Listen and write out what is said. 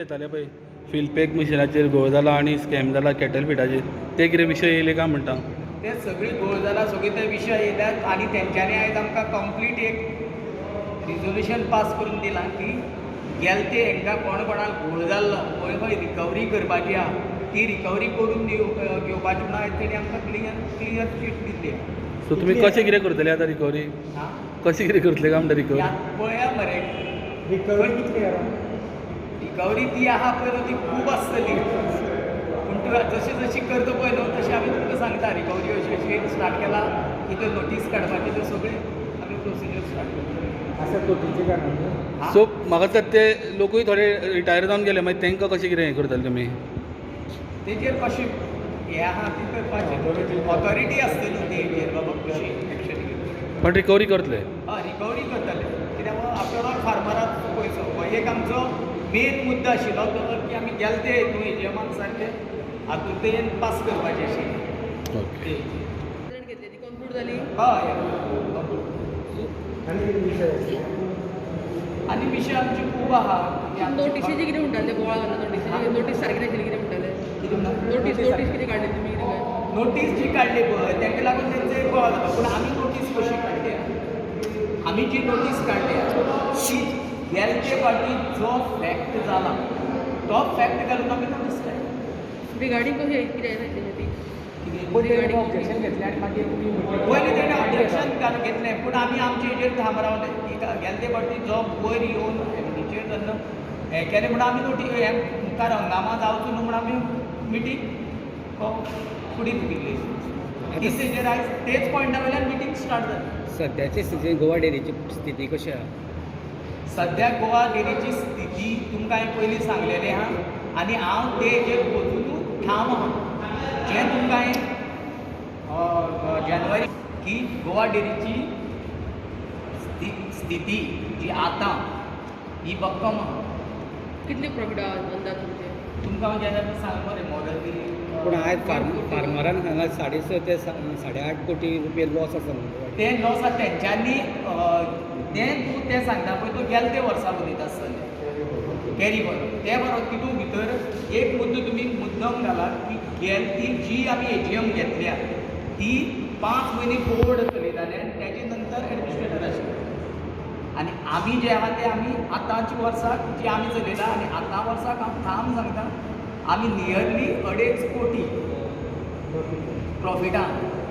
येताले पळय फिल्डपॅक मशिनाचेर घोळ जाला आनी स्कॅम जाला कॅटल फिडाचेर ते कितें विशय येयले काय म्हणटा ते सगळी घोळ जाला सगळे ते विशय येतात आणि तेंच्यांनी आयज आमकां कंप्लीट एक रिजोल्युशन पास करून दिलां की गेल ते हांकां कोणाक घोळ जाल्लो खंय खंय रिकवरी करपाची आहा ती रिकवरी करून घेवपाची म्हणून आयज तेणी आमकां क्लियर शीट दिल्ली सो तुमी कशें कितें करतले आतां रिकवरी कशें कितें करतले काय म्हणटा रिकवरी पळया मरे रिकवरी कितली रिकवरी ती आहा पळय न्हू ती खूब आसतली पूण तूं जशी जशी करता पळय न्हू तशी आमी तुमकां सांगता रिकवरी अशी अशी स्टार्ट केला की त्यो नोटीस काडपाच्यो त्यो सगळे आमी प्रोसिजर स्टार्ट करता असं तोटीचे कारण सो म्हाका दिसता ते लोकूय थोडे रिटायर जावन गेले मागीर तांकां कशें कितें हें करतले तुमी तेजेर कशें हें आहा ती करपाचें ऑथॉरिटी आसतली तेजेर बाबा कशी एक्शन घेवपाची पण रिकवरी करतले हय रिकवरी करतले कित्याक आफ्टर ऑल फार्मराक पयसो हो एक आमचो मेन मुद्दो आशिल्लो तो की आमी गेले ते हितून एजीएमाक सारके हातूंतल्यान पास करपाचें आशिल्लें ओके घेतली ती कन्क्लूड जाली हय आणि किती विषय आहे? आनी विशय आमचे खूब आहा नोटीसीचे कितें म्हणटाले गोळा घालून नोटीसीची नोटीस सारकी नाशिल्ली कितें म्हणटाले कितें म्हणटा नोटीस कितें काडली तुमी कितें काय नोटीस जी काडली पळय तेका लागून तेंचे गोवा जाता पूण आमी नोटीस कशी काडल्या आमी जी नोटीस काडल्या ती गेलचे फावटी जो फॅक्ट जाला तो फॅक्ट घालून आमी नोटीस काडल्या तुमी गाडी कशी कितें नाशिल्ली ती पण ते ऑब्जेक्शन घेतले आणि मागीर तुम्ही म्हटलें की- पयलीं तेणें ऑब्जेक्शन घेतलें पूण आमी आमचे हेजेर ठाम रावले की गेले ते फावटी जो वयर येवन एमडीचेर तेन्ना हें केलें म्हणून आमी नोटीस हें मुखार हंगामा जावचो न्हू म्हणून आमी मिटींग फुडें धुकली ती स्टेजीर आयज तेच पॉयंटा वयल्यान मिटींग स्टार्ट जाली सध्याची स्थिती गोवा डेअरीची स्थिती कशी आहा सद्या गोवा डेअरीची स्थिती तुमकां हांवें पयलीं सांगलेलें आहा आनी हांव तेजेर वचूनूच ठाम आहा जें तुमकां हांवें जानेवारी की गोवा डेअरीची स्थिती जी आतां ही भक्कम आहा कितले प्रॉफिट अंदाज तुमचे तुमकां हांव जेन्ना सांग मरे मोडल पूण आयज फार्मरान हांगा 6.5 ते 8.5 कोटी रुपया लॉस आसा म्हणून ते लॉस आसा तेंच्यांनी तें तूं तें सांगता पळय तूं गेले ते वर्सा उलयता आसतलें कॅरी करून ते बरोबर तितून भितर एक मुद्दो तुमी मुद्दम घालात की गेल ती जी आमी एजीएम घेतल्या ती 5 म्हयने बोर्ड चलयताले आनी तेजे नंतर एडमिनिस्ट्रेटर आशिल्ले आनी आमी जे आहा ते आमी आतांच्या वर्साक जी आमी चलयला आनी आतां वर्साक हांव ठाम सांगता आमी नियरली 2.5 कोटी प्रॉफिटान